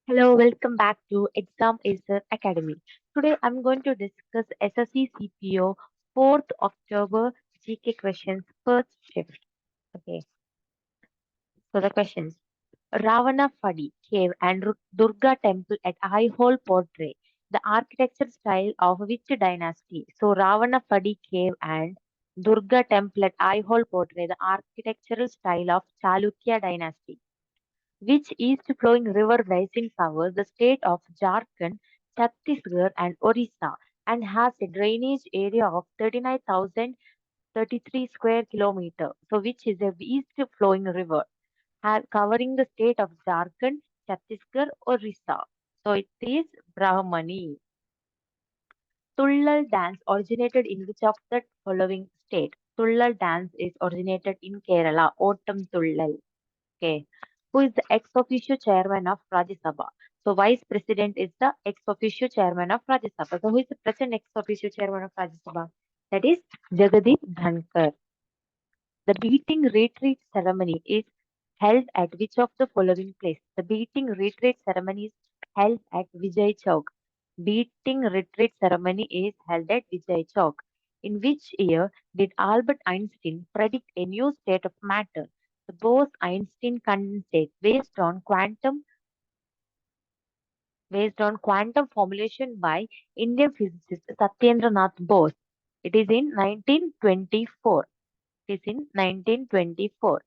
Hello, welcome back to Exam Acer Academy. Today I'm going to discuss SSC CPO 4th October GK questions first shift. Okay, so the questions. Ravana Fadi cave and Durga temple at Aihole portray the architecture style of which dynasty? So Ravana Fadi cave and Durga temple at Aihole portray the architectural style of Chalukya dynasty. Which east-flowing river basin covers the state of Jharkhand, Chhattisgarh, and Orissa, and has a drainage area of 39,033 square kilometers. So, which is a east-flowing river covering the state of Jharkhand, Chhattisgarh, Orissa. So, it is Brahmani. Tullal dance originated in which of the following state? Tullal dance is originated in Kerala. Ottam Tullal. Okay. Who is the ex officio chairman of Rajya Sabha? So vice president is the ex officio chairman of Rajya Sabha. So who is the present ex officio chairman of Rajya Sabha? That is Jagdeep Dhankar. The beating retreat ceremony is held at which of the following place? The beating retreat ceremony is held at Vijay Chowk. Beating retreat ceremony is held at Vijay Chowk. In which year did Albert Einstein predict a new state of matter, the Bose-Einstein condensate, based on quantum formulation by Indian physicist Satyendra Nath Bose? It is in 1924. It is in 1924.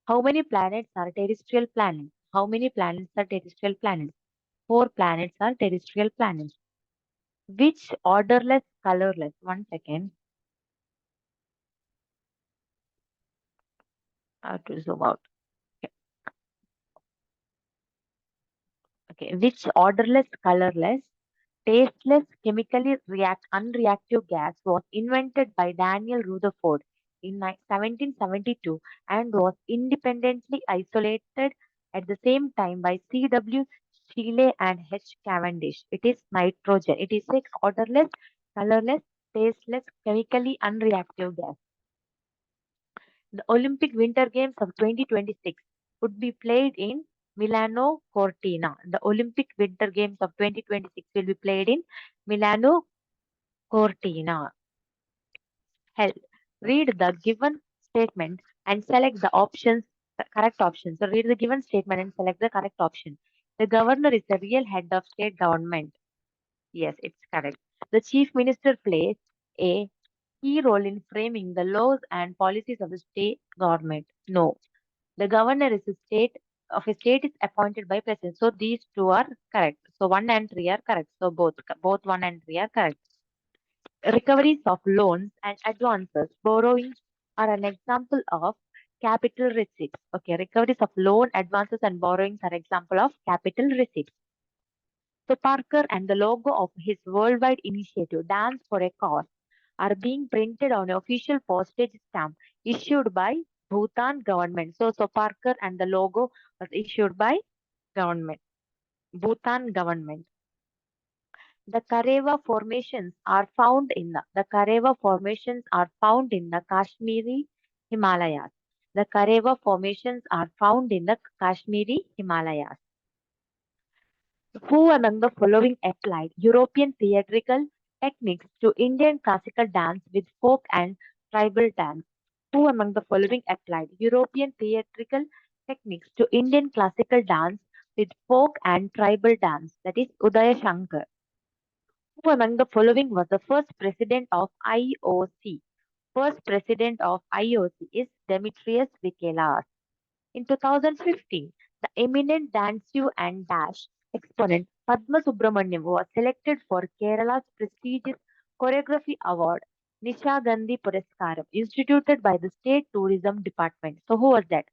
How many planets are terrestrial planets? How many planets are terrestrial planets? Four planets are terrestrial planets. Which orderless, colorless? One second. I have to zoom out. Okay. Okay. Which orderless, colorless, tasteless, chemically unreactive gas was invented by Daniel Rutherford in 1772 and was independently isolated at the same time by C.W. Shealy and H. Cavendish. It is nitrogen. It is a odorless, colorless, tasteless, chemically unreactive gas. The Olympic Winter Games of 2026 would be played in Milano Cortina. The Olympic Winter Games of 2026 will be played in Milano Cortina. Held. Read the given statement and select the correct option. So read the given statement and select the correct option. The governor is the real head of state government. Yes, it's correct. The chief minister plays a key role in framing the laws and policies of the state government. No. The governor a state is appointed by president. So these two are correct. So one and three are correct. So both one and three are correct. Recoveries of loans and advances, borrowings are an example of capital receipts. Okay, recoveries of loan, advances, and borrowings are example of capital receipts. So Parker and the logo of his worldwide initiative, Dance for a Cause, are being printed on an official postage stamp issued by Bhutan government. So Parker and the logo was issued by government, Bhutan government. The Kareva formations are found in the Kashmiri Himalayas. The Kareva formations are found in the Kashmiri Himalayas. Who among the following applied European theatrical techniques to Indian classical dance with folk and tribal dance? Who among the following applied European theatrical techniques to Indian classical dance with folk and tribal dance? That is Udaya Shankar. Who among the following was the first president of IOC? First president of IOC is Demetrius Vikelas. In 2015, the eminent Dansu and Dash exponent Padma Subramaniam was selected for Kerala's prestigious choreography award, Nisha Gandhi Puraskaram, instituted by the State Tourism Department. So who was that?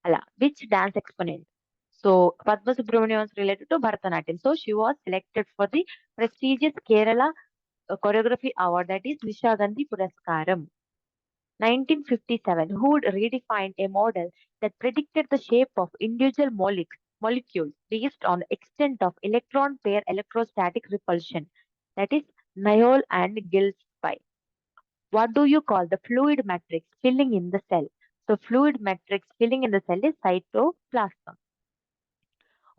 Allah, which dance exponent? So Padma Subramaniam was related to Bharatanatyam. So she was selected for the prestigious Kerala choreography award, that is Nisha Gandhi Puraskaram. 1957, who redefined a model that predicted the shape of individual molecules based on the extent of electron pair electrostatic repulsion. That is Nayol and Gillespie. What do you call the fluid matrix filling in the cell? So fluid matrix filling in the cell is cytoplasm.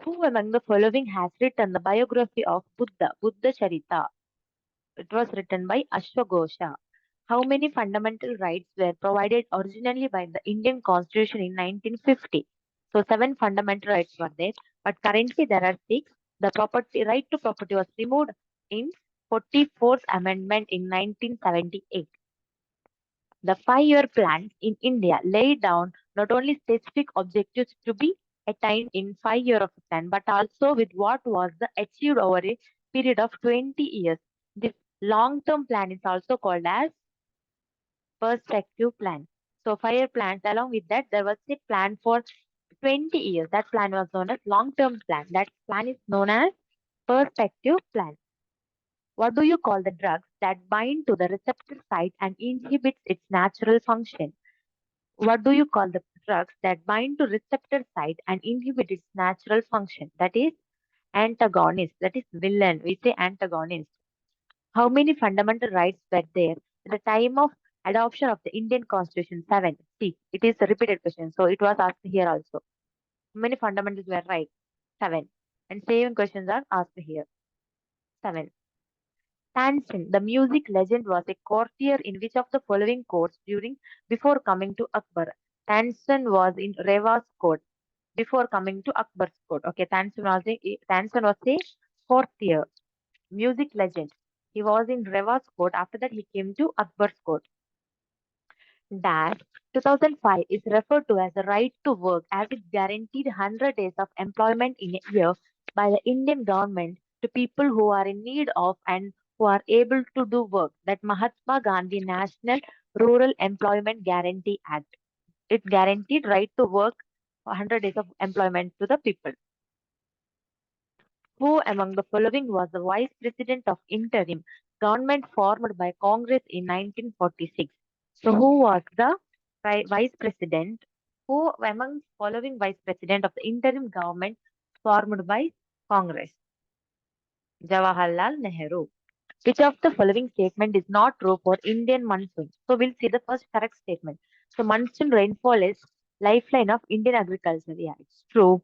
Who among the following has written the biography of Buddha, Buddha Charita? It was written by Ashwagosha. How many fundamental rights were provided originally by the Indian Constitution in 1950? So, seven fundamental rights were there, but currently there are six. The property right to property was removed in 44th Amendment in 1978. The 5-year plans in India lay down not only specific objectives to be attained in 5 years of the plan, but also with what was the achieved over a period of 20 years. This long-term plan is also called as perspective plan. So 5-year plans, along with that, there was a plan for 20 years. That plan was known as long-term plan. That plan is known as perspective plan. What do you call the drugs that bind to the receptor site and inhibits its natural function? What do you call the drugs that bind to receptor site and inhibit its natural function? That is antagonist. That is villain. We say antagonist. How many fundamental rights were there at the time of adoption of the Indian Constitution? Seven. See, it is a repeated question. So it was asked here also. How many fundamentals were right? Seven. And same questions are asked here. Seven. Tansin, the music legend, was a courtier in which of the following courts during before coming to Akbar? Tansin was in Reva's court before coming to Akbar's court. Okay, Tansin was a courtier, music legend. He was in Reva's court. After that, he came to Akbar's court. Dash 2005 is referred to as the right to work as it guaranteed 100 days of employment in a year by the Indian government to people who are in need of and who are able to do work. That Mahatma Gandhi National Rural Employment Guarantee Act. It guaranteed right to work 100 days of employment to the people. Who among the following was the vice president of interim government formed by Congress in 1946? So, who was the vice president? Who among following vice president of the interim government formed by Congress? Jawaharlal Nehru. Which of the following statement is not true for Indian monsoon? So, we'll see the first correct statement. So, monsoon rainfall is lifeline of Indian agriculture. Yeah, it's true.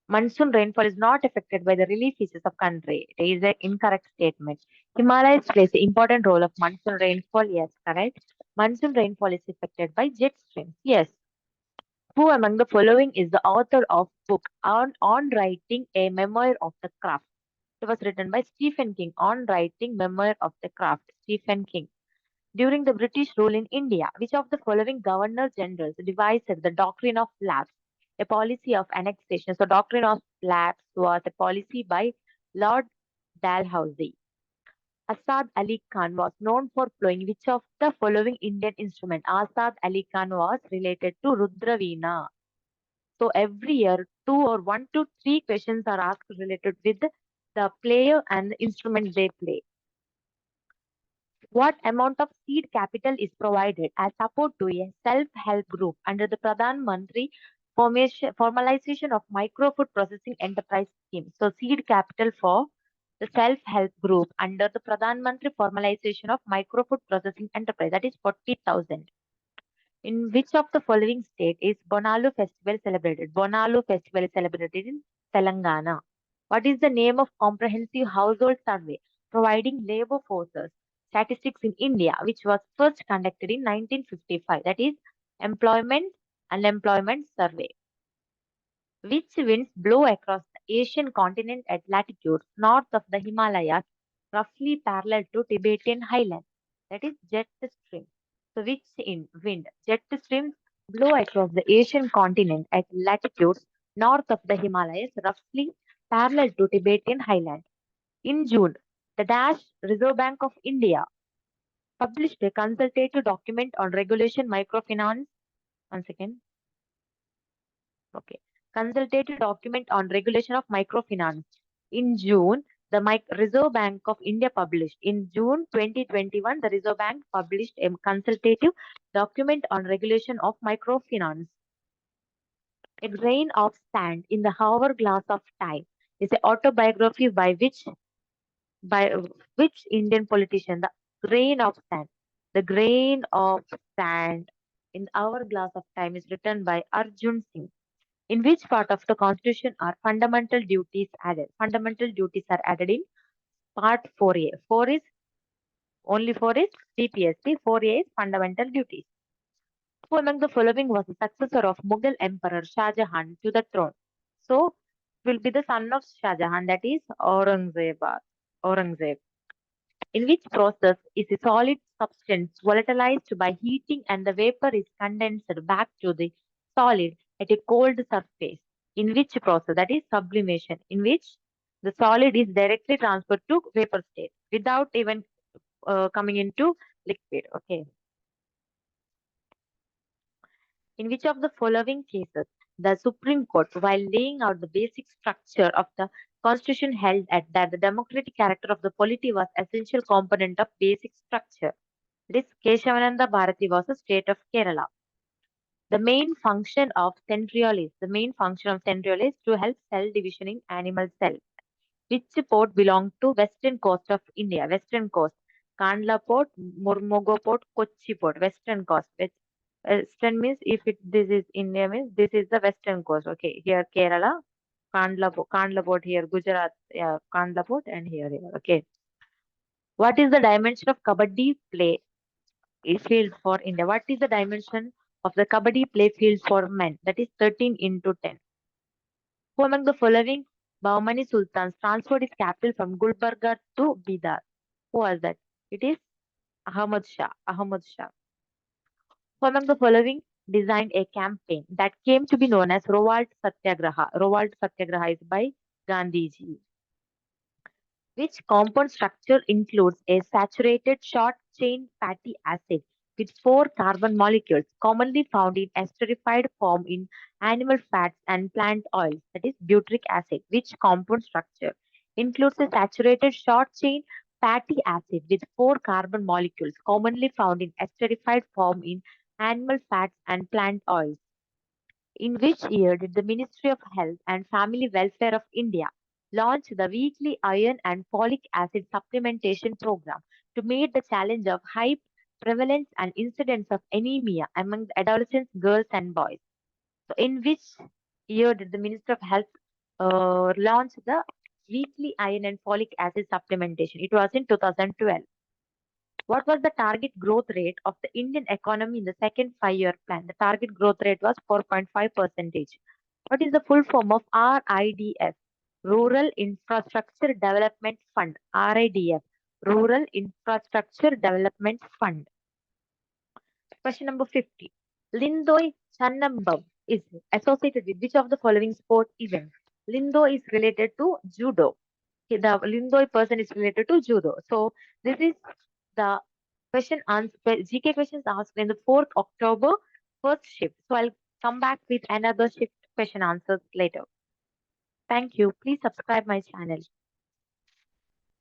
Monsoon rainfall is not affected by the relief phases of country. It is an incorrect statement. Himalayas plays an important role of monsoon rainfall. Yes, correct. Monsoon rainfall is affected by jet streams. Yes. Who among the following is the author of book on writing a memoir of the craft? It was written by Stephen King on writing memoir of the craft. Stephen King. During the British rule in India, which of the following governor generals devised the doctrine of lapse, a policy of annexation? So, doctrine of lapse was a policy by Lord Dalhousie. Asad Ali Khan was known for playing which of the following Indian instrument? Asad Ali Khan was related to Rudraveena. So, every year, two or one to three questions are asked related with the player and the instrument they play. What amount of seed capital is provided as support to a self-help group under the Pradhan Mantri formalization of micro food processing enterprise scheme? So seed capital for the self-help group under the Pradhan Mantri formalization of micro food processing enterprise, that is 40,000. In which of the following state is Bonalu festival celebrated? Bonalu festival is celebrated in Telangana. What is the name of comprehensive household survey providing labor forces statistics in India, which was first conducted in 1955? That is Employment Unemployment Survey. Which winds blow across the Asian continent at latitudes north of the Himalayas, roughly parallel to Tibetan highlands? That is jet stream. So, which wind? Jet streams blow across the Asian continent at latitudes north of the Himalayas, roughly parallel to Tibetan highlands. In June, the Dash Reserve Bank of India published a consultative document on regulation microfinance. One second. Okay. Consultative document on regulation of microfinance. In June, the Reserve Bank of India published. In June 2021, the Reserve Bank published a consultative document on regulation of microfinance. A Grain of Sand in the Hourglass of Time is an autobiography by which Indian politician? The Grain of Sand. The Grain of Sand in the Hourglass of Time is written by Arjun Singh. In which part of the Constitution are fundamental duties added? Fundamental duties are added in Part 4A. 4 is only 4 is CPSC, 4A is fundamental duties. Who among the following was the successor of Mughal Emperor Shah Jahan to the throne? So, will be the son of Shah Jahan, that is Aurangzeb. In which process is a solid substance volatilized by heating and the vapor is condensed back to the solid at a cold surface? In which process? That is sublimation, in which the solid is directly transferred to vapor state without even coming into liquid. Okay. In which of the following cases the Supreme Court, while laying out the basic structure of the Constitution, held at that the democratic character of the polity was essential component of basic structure? This Keshavananda Bharati was the state of Kerala. The main function of centriole is to help cell division in animal cells. Which port belonged to western coast of India? Western coast. Kandla port, Murmogo port, Kochi port. Western coast. Western means this is India means this is the western coast. Okay, here Kerala, Kandla port here, Gujarat, yeah, Kandla port and here. Okay. What is the dimension of Kabaddi play field for India? What is the dimension of the Kabaddi play field for men? That is 13 into 10. Who among the following Bahmani Sultans transferred his capital from Gulbarga to Bidar? Who was that? It is Ahmad Shah. Ahmad Shah. Who among the following designed a campaign that came to be known as Revolt Satyagraha? Revolt Satyagraha is by Gandhiji. Which compound structure includes a saturated short chain fatty acid with 4 carbon molecules commonly found in esterified form in animal fats and plant oils, that is butyric acid? Which compound structure includes a saturated short chain fatty acid with 4 carbon molecules commonly found in esterified form in animal fats and plant oils? In which year did the Ministry of Health and Family Welfare of India launch the weekly iron and folic acid supplementation program to meet the challenge of high prevalence and incidence of anemia among the adolescents, girls, and boys? So, in which year did the Ministry of Health launch the weekly iron and folic acid supplementation? It was in 2012. What was the target growth rate of the Indian economy in the second 5-year plan? The target growth rate was 4.5%. What is the full form of RIDF? Rural Infrastructure Development Fund. RIDF. Rural Infrastructure Development Fund. Question number 50. Lindoi Channambam is associated with which of the following sport events? Lindo is related to judo. The Lindoi person is related to judo. So this is the GK questions asked in the 4th October first shift. So I'll come back with another shift question answers later. Thank you. Please subscribe my channel.